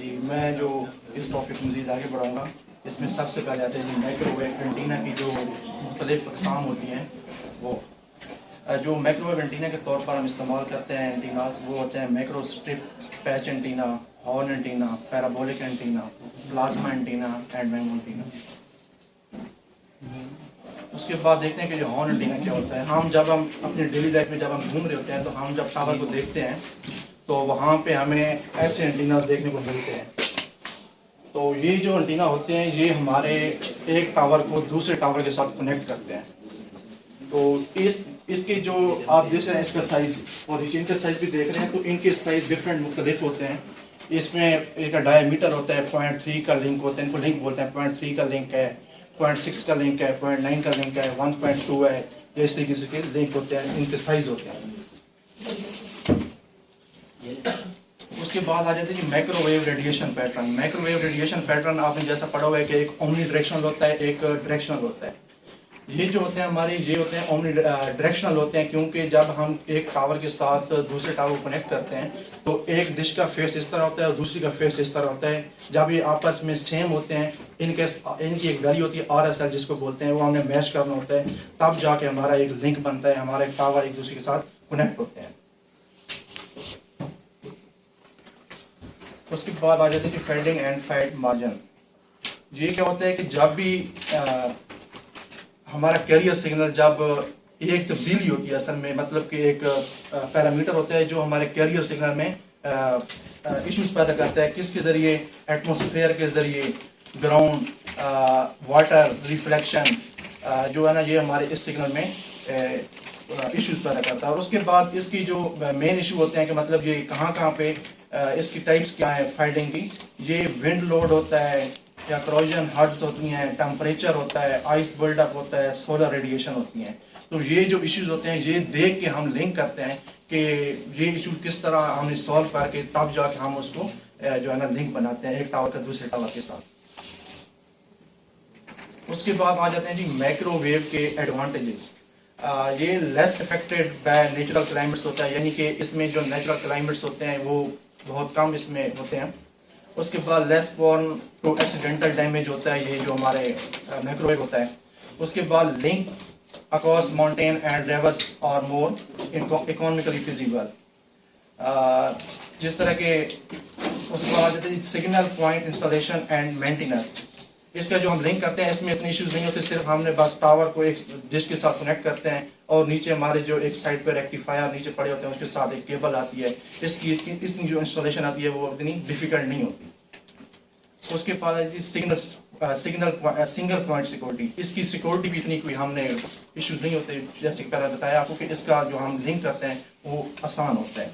जी, मैं जो इस टॉपिक को मज़ीद आगे बढ़ाऊँगा, इसमें सबसे पहले आते हैं जी माइक्रोवेव एंटीना की जो मुख्तलिफ़ अक़साम होती हैं। वो जो माइक्रोवेव एंटीना के तौर पर हम इस्तेमाल करते हैं एंटीनास, वो होते हैं micro strip patch antenna, horn antenna, parabolic antenna, plasma antenna and mango antenna. उसके बाद देखते हैं कि जो हॉर्न एंटीना क्या होता है। जब हम अपनी डेली लाइफ में जब हम घूम रहे होते हैं, तो हम जब टावर को देखते हैं तो वहाँ पे हमें ऐसे एंटीनास देखने को मिलते हैं। तो ये जो एंटीना होते हैं, ये हमारे एक टावर को दूसरे टावर के साथ कनेक्ट करते हैं। तो इसके जो आप देख रहे हैं, इसका साइज़ और इनका साइज़ भी देख रहे हैं, तो इनके साइज़ डिफरेंट मुख्तलिफ होते हैं। इसमें एक डायमीटर होता है, 0.3 का लिंक होता है, इनको लिंक बोलते हैं। 0.3 का लिंक है, 0.6 का लिंक है, 0.9 का लिंक है, 1.2 है। इस तरीके से लिंक होते हैं, इनके साइज़ होते हैं। उसके बाद आ जाते हैं microwave radiation pattern. Microwave radiation pattern आपने जैसा पढ़ा हुआ है कि एक ओमनी डायरेक्शनल होता है, एक डायरेक्शनल होता है। ये जो होते हैं हमारे, ये होते हैं ओमनी डायरेक्शनल होते हैं, क्योंकि जब हम एक टावर के साथ दूसरे टावर को कनेक्ट करते हैं तो एक डिश का फेस इस तरह होता है और दूसरी का फेस इस तरह होता है। जब ये आपस में सेम होते हैं, इनकी एक वैल्यू होती है RSL जिसको बोलते हैं, वो हमें मैच करना होता है, तब जाके हमारा एक लिंक बनता है, हमारे टावर एक दूसरे के साथ कनेक्ट होते हैं। उसके बाद आ जाते हैं कि फेडिंग एंड फेड मार्जिन। ये क्या होता है कि जब भी हमारा कैरियर सिग्नल जब एक तब्दीली होती है, असल में मतलब कि एक पैरामीटर होता है जो हमारे कैरियर सिग्नल में इश्यूज पैदा करता है। किसके ज़रिए? एटमॉस्फेयर के ज़रिए, ग्राउंड, वाटर, रिफ्लेक्शन, जो है ना, ये हमारे इस सिग्नल में इश्यूज पैदा करता है। और उसके बाद इसकी जो मेन इशू होते हैं कि मतलब ये कहाँ पे इसकी टाइप्स क्या है फेडिंग की। ये विंड लोड होता है, या क्रोजन हर्ट्स होती हैं, टेम्परेचर होता है, आइस बिल्डअप होता है, सोलर रेडिएशन होती हैं। तो ये जो इश्यूज होते हैं, ये देख के हम लिंक करते हैं कि ये इशू किस तरह हमने सॉल्व करके तब जाके हम उसको जो है ना लिंक बनाते हैं एक टावर का दूसरे टावर के साथ। उसके बाद आ जाते हैं जी माइक्रोवेव के एडवांटेजेस। ये less affected by natural climates होता है, यानी कि इसमें जो नेचुरल क्लाइमेट्स होते हैं वो बहुत कम इसमें होते हैं। उसके बाद less prone to accidental damage होता है, ये जो हमारे माइक्रोवेव होता है। उसके बाद links across mountain and reverse और मोर इकोनॉमिकली फिजिबल, जिस तरह के। उसके बाद आ जाते हैं signal point installation and maintenance. इसका जो हम लिंक करते हैं, इसमें इतने इश्यूज नहीं होते, सिर्फ हमने बस टावर को एक डिश के साथ कनेक्ट करते हैं और नीचे हमारे जो एक साइड पर रेक्टिफायर नीचे पड़े होते हैं, उसके साथ एक केबल आती है। इसकी जो इंस्टॉलेशन आती है वो इतनी डिफिकल्ट नहीं होती। उसके बाद सिंगल पॉइंट सिक्योरिटी, इसकी सिक्योरिटी भी इतनी कोई हमने इश्यूज नहीं होते। जैसे पहले बताया आपको कि इसका जो हम लिंक करते हैं वो आसान होता है।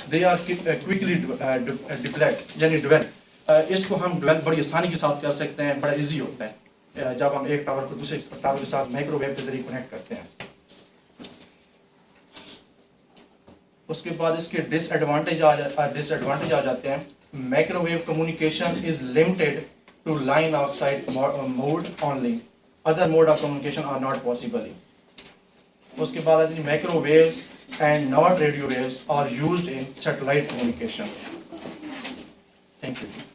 दे आर क्विकली डिप्लॉयड, यानी डेवलप, इसको हम डेवलप बड़ी आसानी के साथ कर सकते हैं, बड़ा इजी होता है जब हम एक टावर को दूसरे टावर के साथ माइक्रोवेव के जरिए कनेक्ट करते हैं। उसके बाद इसके डिसएडवांटेज आ जाते हैं। Microwave communication is limited to line of sight mode only, other mode of communication are not possible. उसके बाद आती है microwaves and not radio waves are used in satellite communication. Thank you.